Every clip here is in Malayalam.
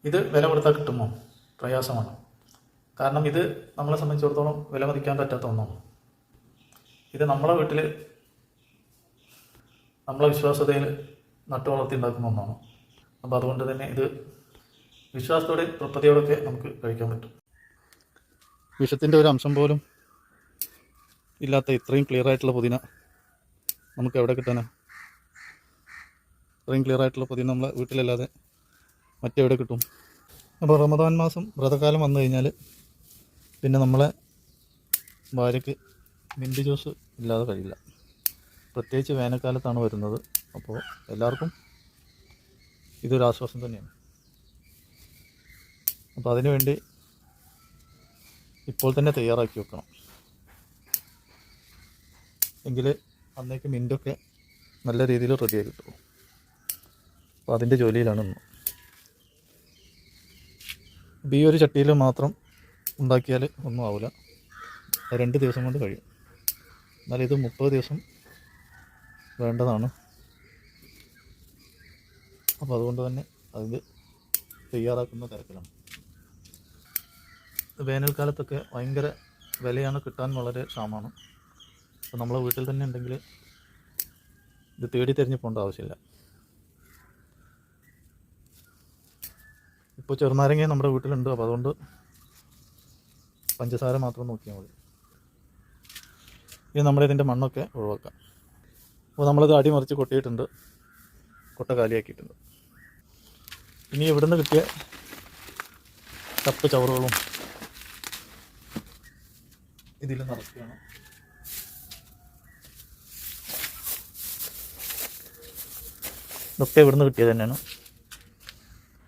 ഇത് വില കൊടുത്താൽ കിട്ടുമോ? പ്രയാസമാണ്. കാരണം ഇത് നമ്മളെ സംബന്ധിച്ചിടത്തോളം വില മതിക്കാൻ പറ്റാത്ത ഒന്നാണ്. ഇത് നമ്മളെ വീട്ടിൽ നമ്മളെ വിശ്വാസതയിൽ നട്ടു വളർത്തി ഉണ്ടാക്കുന്ന ഒന്നാണ്. അപ്പോൾ അതുകൊണ്ട് തന്നെ ഇത് വിശ്വാസത്തോടെ തൃപ്തിയോടൊക്കെ നമുക്ക് കഴിക്കാൻ പറ്റും. വിഷത്തിൻ്റെ ഒരു അംശം പോലും ഇല്ലാത്ത ഇത്രയും ക്ലിയർ ആയിട്ടുള്ള പുതിന നമുക്ക് എവിടെ കിട്ടാനാ? ഇത്രയും ക്ലിയർ ആയിട്ടുള്ള പുതിന നമ്മളെ വീട്ടിലല്ലാതെ മറ്റെവിടെ കിട്ടും? അപ്പോൾ റമദാൻ മാസം വ്രതകാലം വന്നു കഴിഞ്ഞാൽ പിന്നെ നമ്മളെ ഭാര്യയ്ക്ക് മിൻറ്റ് ജ്യൂസ് ഇല്ലാതെ കഴിയില്ല. പ്രത്യേകിച്ച് വേനൽക്കാലത്താണ് വരുന്നത്. അപ്പോൾ എല്ലാവർക്കും ഇതൊരാശ്വാസം തന്നെയാണ്. അപ്പോൾ അതിനുവേണ്ടി ഇപ്പോൾ തന്നെ തയ്യാറാക്കി വെക്കണം. എങ്കിൽ അന്നേക്ക് മിൻറ്റൊക്കെ നല്ല രീതിയിൽ റെഡിയായി കിട്ടും. അപ്പോൾ അതിൻ്റെ ജോലിയിലാണ് ഇന്ന്. ഈ ഒരു ചട്ടിയിൽ മാത്രം ഉണ്ടാക്കിയാൽ ഒന്നും ആവില്ല. 2 ദിവസം കൊണ്ട് കഴിയും. എന്നാൽ ഇത് 30 ദിവസം വേണ്ടതാണ്. അപ്പോൾ അതുകൊണ്ട് തന്നെ അതിൽ തയ്യാറാക്കുന്ന തിരക്കിലാണ്. വേനൽക്കാലത്തൊക്കെ ഭയങ്കര വിലയാണ്, കിട്ടാൻ വളരെ ക്ഷാമമാണ്. അപ്പോൾ നമ്മളെ വീട്ടിൽ തന്നെ ഉണ്ടെങ്കിൽ ഇത് തേടി തിരിഞ്ഞ് പോകേണ്ട ആവശ്യമില്ല. ഇപ്പോൾ ചെറുനാരങ്ങ നമ്മുടെ വീട്ടിലുണ്ട്. അപ്പോൾ അതുകൊണ്ട് പഞ്ചസാര മാത്രം നോക്കിയാൽ മതി. ഇനി നമ്മളിതിൻ്റെ മണ്ണൊക്കെ ഒഴിവാക്കാം. അപ്പോൾ നമ്മളിത് അടിമറിച്ച് കൊട്ടിയിട്ടുണ്ട്, കൊട്ട കാലിയാക്കിയിട്ടുണ്ട്. ഇനി ഇവിടുന്ന് കിട്ടിയ കപ്പ് ചവറുകളും ഇതിൽ നിറയ്ക്കുകയാണ്. ഇതൊക്കെ ഇവിടുന്ന് കിട്ടിയത് തന്നെയാണ്.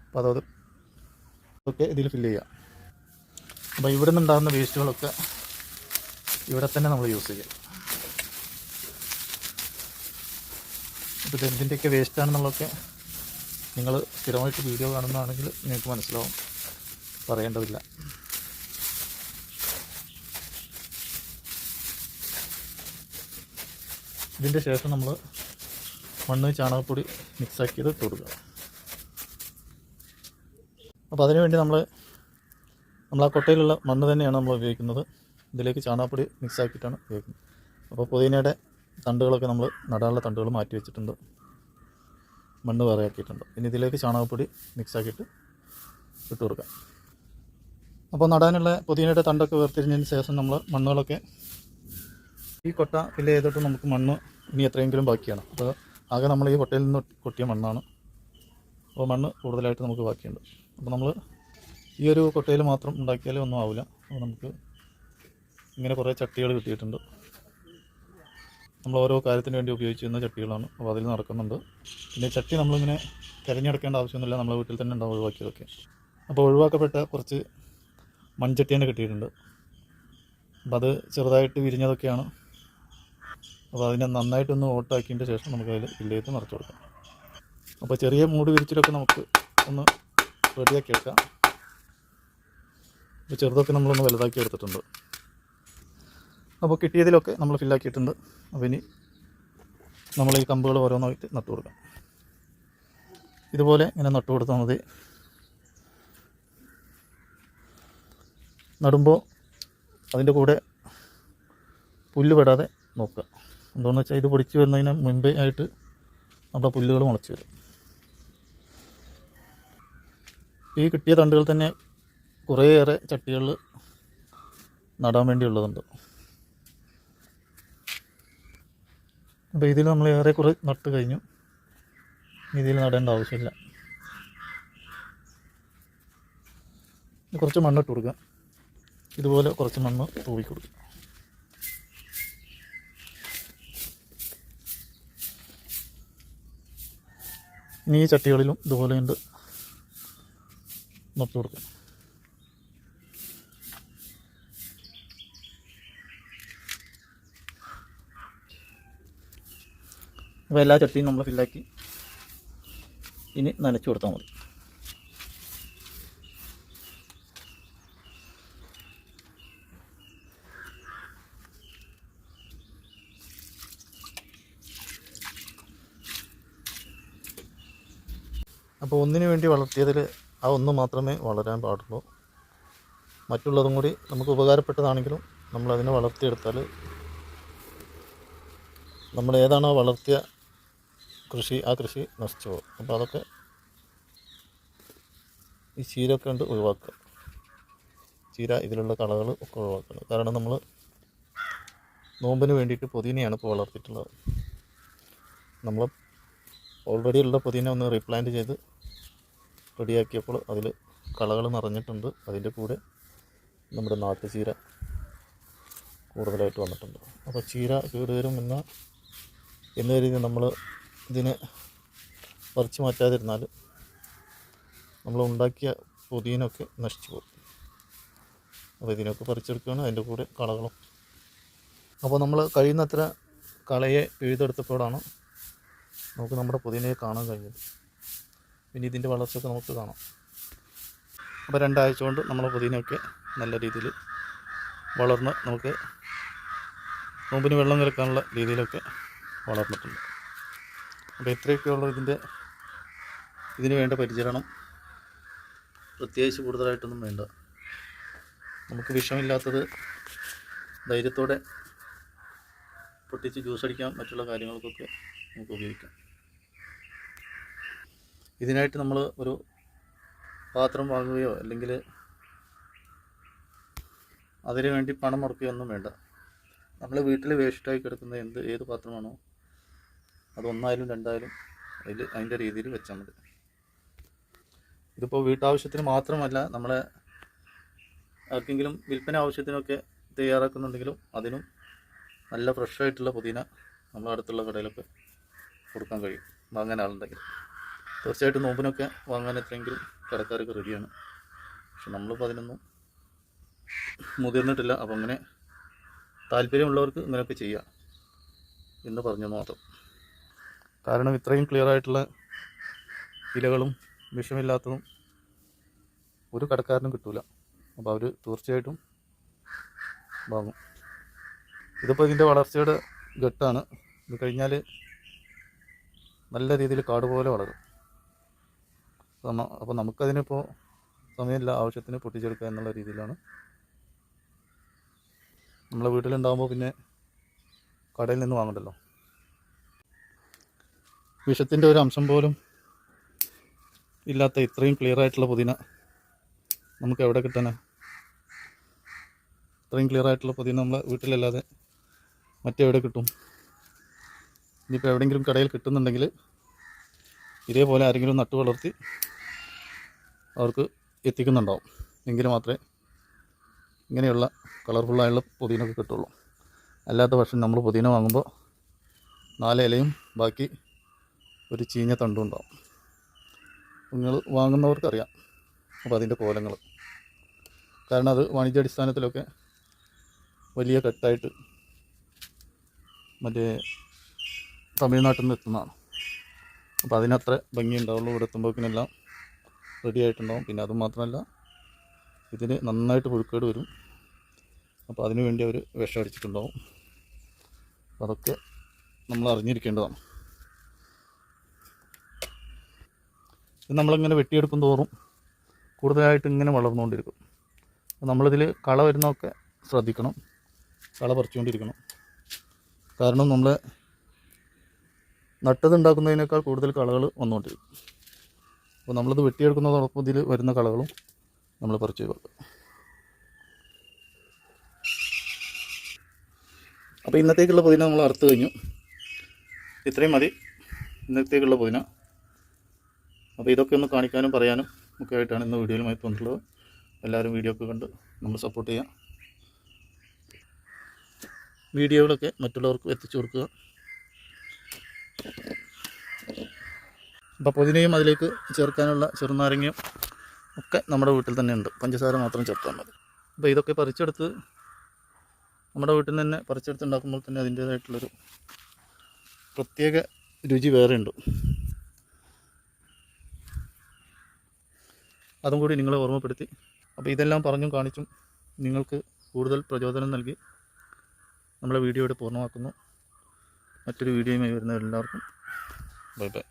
അപ്പോൾ അതൊക്കെ ഇതിൽ ഫില്ല് ചെയ്യാം. അപ്പോൾ ഇവിടെ നിന്നുണ്ടാകുന്ന വേസ്റ്റുകളൊക്കെ ഇവിടെ തന്നെ നമ്മൾ യൂസ് ചെയ്യാം. അപ്പോൾ ഇതിൻ്റെയൊക്കെ വേസ്റ്റാണെന്നുള്ളതൊക്കെ നിങ്ങൾ സ്ഥിരമായിട്ട് വീഡിയോ കാണുന്നതാണെങ്കിൽ നിങ്ങൾക്ക് മനസ്സിലാവും, പറയേണ്ടതില്ല. ഇതിൻ്റെ ശേഷം നമ്മൾ മണ്ണ് ചാണകപ്പൊടി മിക്സാക്കിയത് ഇട്ട് കൊടുക്കുക. അപ്പോൾ അതിനുവേണ്ടി നമ്മൾ ആ കൊട്ടയിലുള്ള മണ്ണ് തന്നെയാണ് നമ്മൾ ഉപയോഗിക്കുന്നത്. ഇതിലേക്ക് ചാണകപ്പൊടി മിക്സാക്കിയിട്ടാണ് ഉപയോഗിക്കുന്നത്. അപ്പോൾ പുതിനയുടെ തണ്ടുകളൊക്കെ നമ്മൾ നടാനുള്ള തണ്ടുകൾ മാറ്റി വെച്ചിട്ടുണ്ട്, മണ്ണ് വേറെ ആക്കിയിട്ടുണ്ട്. ഇനി ഇതിലേക്ക് ചാണകപ്പൊടി മിക്സാക്കിയിട്ട് ഇട്ട് കൊടുക്കാം. അപ്പോൾ നടാനുള്ള പുതിനയുടെ തണ്ടൊക്കെ വേർതിരിഞ്ഞതിന് ശേഷം നമ്മൾ മണ്ണുകളൊക്കെ ഈ കൊട്ട ഫില്ല് ചെയ്തിട്ട് നമുക്ക് മണ്ണ് ഇനി എത്രയെങ്കിലും ബാക്കിയാണ്. അപ്പോൾ ആകെ നമ്മൾ ഈ കൊട്ടയിൽ നിന്ന് കൊട്ടിയ മണ്ണാണ്. അപ്പോൾ മണ്ണ് കൂടുതലായിട്ട് നമുക്ക് ബാക്കിയുണ്ട്. അപ്പോൾ നമ്മൾ ഈ ഒരു കൊട്ടയിൽ മാത്രം ഉണ്ടാക്കിയാലും ഒന്നും ആവില്ല. അപ്പോൾ നമുക്ക് ഇങ്ങനെ കുറേ ചട്ടികൾ കിട്ടിയിട്ടുണ്ട്. നമ്മൾ ഓരോ കാര്യത്തിന് വേണ്ടി ഉപയോഗിച്ചിരുന്ന ചട്ടികളാണ്. അപ്പോൾ അതിൽ നടക്കുന്നുണ്ട്. പിന്നെ ചട്ടി നമ്മളിങ്ങനെ തിരഞ്ഞെടുക്കേണ്ട ആവശ്യമൊന്നുമില്ല, നമ്മളെ വീട്ടിൽ തന്നെ ഉണ്ടാവും ഒഴിവാക്കിയതൊക്കെ. അപ്പോൾ ഒഴിവാക്കപ്പെട്ട കുറച്ച് മൺചട്ടി തന്നെ കിട്ടിയിട്ടുണ്ട്. അപ്പോൾ അത് ചെറുതായിട്ട് വിരിഞ്ഞതൊക്കെയാണ്. അപ്പോൾ അതിനെ നന്നായിട്ടൊന്ന് ഓട്ടാക്കിയതിൻ്റെ ശേഷം നമുക്ക് അതിൽ ഫില്ല് നിറച്ച് കൊടുക്കാം. അപ്പോൾ ചെറിയ മൂട് വിരിച്ചിലൊക്കെ നമുക്ക് ഒന്ന് റെഡിയാക്കി എടുക്കാം. ഇപ്പോൾ ചെറുതൊക്കെ നമ്മളൊന്ന് വലുതാക്കി എടുത്തിട്ടുണ്ട്. അപ്പോൾ കിട്ടിയതിലൊക്കെ നമ്മൾ ഫില്ലാക്കിയിട്ടുണ്ട്. അപ്പോൾ ഇനി നമ്മൾ ഈ കമ്പുകൾ ഓരോന്നായിട്ട് നട്ടു കൊടുക്കാം. ഇതുപോലെ ഇങ്ങനെ നട്ടു കൊടുത്താൽ മതി. നടുമ്പോൾ അതിൻ്റെ കൂടെ പുല്ല് പെടാതെ നോക്കുക. എന്താണെന്ന് വെച്ചാൽ ഇത് പൊടിച്ച് വരുന്നതിന് മുൻപേ ആയിട്ട് നമ്മുടെ പുല്ലുകൾ മുളച്ച് വരും. ഈ കിട്ടിയ തണ്ടുകൾ തന്നെ കുറേയേറെ ചട്ടികളിൽ നടാൻ വേണ്ടിയുള്ളതുണ്ട്. അപ്പോൾ ഇതിൽ നമ്മൾ ഏറെക്കുറെ നട്ട് കഴിഞ്ഞു. ഇതിൽ നടേണ്ട ആവശ്യമില്ല. കുറച്ച് മണ്ണിട്ട് കൊടുക്കുക. ഇതുപോലെ കുറച്ച് മണ്ണ് തൂവി കൊടുക്കുക. ഇനി ഈ ചട്ടികളിലും ഇതുപോലെ ഉണ്ട് നട്ട് കൊടുക്കുക. അപ്പോൾ എല്ലാ ചട്ടിയും നമ്മൾ ഫില്ലാക്കി ഇനി നനച്ചു കൊടുത്താൽ മതി. അപ്പോൾ ഒന്നിനു വേണ്ടി വളർത്തിയതിൽ ആ ഒന്ന് മാത്രമേ വളരാൻ പാടുള്ളൂ. മറ്റുള്ളതും കൂടി നമുക്ക് ഉപകാരപ്പെട്ടതാണെങ്കിലും നമ്മളതിനെ വളർത്തിയെടുത്താൽ നമ്മൾ ഏതാണോ വളർത്തിയ കൃഷി ആ കൃഷി നശിച്ചു പോകും. അപ്പോൾ അതൊക്കെ ഈ ചീരയൊക്കെ ഉണ്ട് ഒഴിവാക്കുക. ചീര ഇതിലുള്ള കളകൾ ഒക്കെ ഒഴിവാക്കുക. കാരണം നമ്മൾ നോമ്പിന് വേണ്ടിയിട്ട് പുതിനയാണ് ഇപ്പോൾ വളർത്തിയിട്ടുള്ളത്. നമ്മൾ ഓൾറെഡി ഉള്ള പുതിന ഒന്ന് റീപ്ലാന്റ് ചെയ്ത് റെഡിയാക്കിയപ്പോൾ അതിൽ കളകൾ നിറഞ്ഞിട്ടുണ്ട്. അതിൻ്റെ കൂടെ നമ്മുടെ നാട്ടുചീര കൂടുതലായിട്ട് വന്നിട്ടുണ്ട്. അപ്പോൾ ചീര കേടുവരും എന്ന രീതിയിൽ നമ്മൾ ഇതിനെ പറിച്ചു മാറ്റാതിരുന്നാൽ നമ്മൾ ഉണ്ടാക്കിയ പുതിനൊക്കെ നശിച്ചു പോകും. അപ്പോൾ ഇതിനൊക്കെ പറിച്ചെടുക്കുകയാണ്, അതിൻ്റെ കൂടെ കളകളും. അപ്പോൾ നമ്മൾ കഴിയുന്നത്ര കളയെ പിഴുതെടുത്തപ്പോഴാണ് നമുക്ക് നമ്മുടെ പുതിനയെ കാണാൻ കഴിഞ്ഞത്. പിന്നെ ഇതിൻ്റെ വളർച്ചയൊക്കെ നമുക്ക് കാണാം. അപ്പോൾ 2 ആഴ്ച കൊണ്ട് നമ്മളെ പുതിനയൊക്കെ നല്ല രീതിയിൽ വളർന്ന് നമുക്ക് നോമ്പിന് വെള്ളം കലക്കാനുള്ള രീതിയിലൊക്കെ വളർന്നിട്ടുണ്ട്. അപ്പോൾ ഇത്രയൊക്കെയുള്ള ഇതിന് വേണ്ട പരിചരണം. പ്രത്യേകിച്ച് കൂടുതലായിട്ടൊന്നും വേണ്ട. നമുക്ക് വിഷമില്ലാത്തത് ധൈര്യത്തോടെ പൊട്ടിച്ച് ജ്യൂസ് അടിക്കാം, മറ്റുള്ള കാര്യങ്ങൾക്കൊക്കെ നമുക്ക് ഉപയോഗിക്കാം. ഇതിനായിട്ട് നമ്മൾ ഒരു പാത്രം വാങ്ങുകയോ അല്ലെങ്കിൽ അതിനു വേണ്ടി പണം മുടക്കുകയൊന്നും വേണ്ട. നമ്മൾ വീട്ടിൽ വേസ്റ്റായി കിടക്കുന്ന ഏത് പാത്രമാണോ അത് 1 ആയാലും 2 ആയാലും അതിൻ്റെ രീതിയിൽ വെച്ചാൽ മതി. ഇതിപ്പോൾ വീട്ടാവശ്യത്തിന് മാത്രമല്ല, നമ്മളെ ആർക്കെങ്കിലും വിൽപ്പന ആവശ്യത്തിനൊക്കെ തയ്യാറാക്കുന്നുണ്ടെങ്കിലും അതിനും നല്ല ഫ്രഷായിട്ടുള്ള പുതിന നമ്മളെ അടുത്തുള്ള കടയിലൊക്കെ കൊടുക്കാൻ കഴിയും, വാങ്ങാൻ ആളുണ്ടെങ്കിൽ. തീർച്ചയായിട്ടും നോമ്പിനൊക്കെ വാങ്ങാൻ എത്രയെങ്കിലും കടക്കാരൊക്കെ റെഡിയാണ്. പക്ഷെ നമ്മളിപ്പോൾ അതിനൊന്നും മുതിർന്നിട്ടില്ല. അപ്പോൾ അങ്ങനെ താല്പര്യമുള്ളവർക്ക് ഇങ്ങനെയൊക്കെ ചെയ്യാം എന്ന് പറഞ്ഞു മാത്രം. കാരണം ഇത്രയും ക്ലിയർ ആയിട്ടുള്ള ഇലകളും വിഷമില്ലാത്തതും ഒരു കടക്കാരനും കിട്ടൂല. അപ്പോൾ അവർ തീർച്ചയായിട്ടും വാങ്ങും. ഇതിപ്പോൾ ഇതിൻ്റെ വളർച്ചയുടെ ഘട്ടമാണ്. ഇത് കഴിഞ്ഞാൽ നല്ല രീതിയിൽ കാട് പോലെ വളരും. അപ്പോൾ നമുക്കതിനിപ്പോൾ സമയമില്ല, ആവശ്യത്തിന് പൊട്ടിച്ചെടുക്കുക എന്നുള്ള രീതിയിലാണ്. നമ്മളെ വീട്ടിലുണ്ടാകുമ്പോൾ പിന്നെ കടയിൽ നിന്ന് വാങ്ങണ്ടല്ലോ. വിഷത്തിൻ്റെ ഒരു അംശം പോലും ഇല്ലാത്ത ഇത്രയും ക്ലിയർ ആയിട്ടുള്ള പുതിന നമുക്ക് എവിടെ കിട്ടാനാ? ഇത്രയും ക്ലിയർ ആയിട്ടുള്ള പുതിന നമ്മളെ വീട്ടിലല്ലാതെ മറ്റെവിടെ കിട്ടും? ഇനിയിപ്പോൾ എവിടെയെങ്കിലും കടയിൽ കിട്ടുന്നുണ്ടെങ്കിൽ ഇതേപോലെ ആരെങ്കിലും നട്ടു വളർത്തി അവർക്ക് എത്തിക്കുന്നുണ്ടാവും. എങ്കിൽ മാത്രമേ ഇങ്ങനെയുള്ള കളർഫുള്ളായുള്ള പുതിനൊക്കെ കിട്ടുള്ളൂ. അല്ലാത്ത പക്ഷം നമ്മൾ പുതിന വാങ്ങുമ്പോൾ 4 ഇലയും ബാക്കി ഒരു ചീഞ്ഞ തണ്ടും ഉണ്ടാവും. നിങ്ങൾ വാങ്ങുന്നവർക്കറിയാം അപ്പോൾ അതിൻ്റെ കോലങ്ങൾ. കാരണം അത് വാണിജ്യാടിസ്ഥാനത്തിലൊക്കെ വലിയ കെട്ടായിട്ട് മറ്റേ തമിഴ്നാട്ടിൽ നിന്ന് എത്തുന്നതാണ്. അപ്പോൾ അതിനത്ര ഭംഗി ഉണ്ടാവുള്ളൂ. ഇവിടെ എത്തുമ്പോഴേക്കിനെല്ലാം റെഡി ആയിട്ടുണ്ടാവും. പിന്നെ അതുമാത്രമല്ല, ഇതിന് നന്നായിട്ട് പുഴുക്കേട് വരും. അപ്പോൾ അതിനു വേണ്ടി അവർ വിഷം അടിച്ചിട്ടുണ്ടാവും. അതൊക്കെ നമ്മൾ അറിഞ്ഞിരിക്കേണ്ടതാണ്. ഇത് നമ്മളിങ്ങനെ വെട്ടിയെടുക്കും തോറും കൂടുതലായിട്ട് ഇങ്ങനെ വളർന്നുകൊണ്ടിരിക്കും. നമ്മളിതിൽ കള വരുന്നതൊക്കെ ശ്രദ്ധിക്കണം, കള പറിച്ചുകൊണ്ടിരിക്കണം. കാരണം നമ്മൾ നട്ടതുണ്ടാക്കുന്നതിനേക്കാൾ കൂടുതൽ കളകൾ വന്നുകൊണ്ടിരിക്കും. അപ്പോൾ നമ്മളിത് വെട്ടിയെടുക്കുന്നതോടൊപ്പം ഇതിൽ വരുന്ന കളകളും നമ്മൾ പറിച്ച് വെക്കുക. അപ്പോൾ ഇന്നത്തേക്കുള്ള പുതിന നമ്മൾ അറുത്ത് കഴിഞ്ഞു. ഇത്രയും മതി ഇന്നത്തേക്കുള്ള പുതിന. അപ്പോൾ ഇതൊക്കെ ഒന്ന് കാണിക്കാനും പറയാനും ഒക്കെ ആയിട്ടാണ് ഇന്ന് വീഡിയോയിലുമായി തോന്നിയിട്ടുള്ളത്. എല്ലാവരും വീഡിയോ ഒക്കെ കണ്ട് നമ്മൾ സപ്പോർട്ട് ചെയ്യാം. വീഡിയോകളൊക്കെ മറ്റുള്ളവർക്ക് എത്തിച്ചു കൊടുക്കുക. അപ്പോൾ പുതിനയും അതിലേക്ക് ചേർക്കാനുള്ള ചെറുനാരങ്ങയും ഒക്കെ നമ്മുടെ വീട്ടിൽ തന്നെ ഉണ്ട്. പഞ്ചസാര മാത്രം ചേർത്താൽ മതി. അപ്പോൾ ഇതൊക്കെ പറിച്ചെടുത്ത് നമ്മുടെ വീട്ടിൽ നിന്ന് തന്നെ പറിച്ചെടുത്ത് ഉണ്ടാക്കുമ്പോൾ തന്നെ അതിൻ്റേതായിട്ടുള്ളൊരു പ്രത്യേക രുചി വേറെ ഉണ്ട്. അതും കൂടി നിങ്ങളെ ഓർമ്മപ്പെടുത്തി. അപ്പോൾ ഇതെല്ലാം പറഞ്ഞും കാണിച്ചും നിങ്ങൾക്ക് കൂടുതൽ പ്രചോദനം നൽകി നമ്മളെ വീഡിയോ ഇവിടെ പൂർണ്ണമാക്കുന്നു. മറ്റൊരു വീഡിയോയുമായി വരുന്ന എല്ലാവർക്കും ബൈ ബൈ.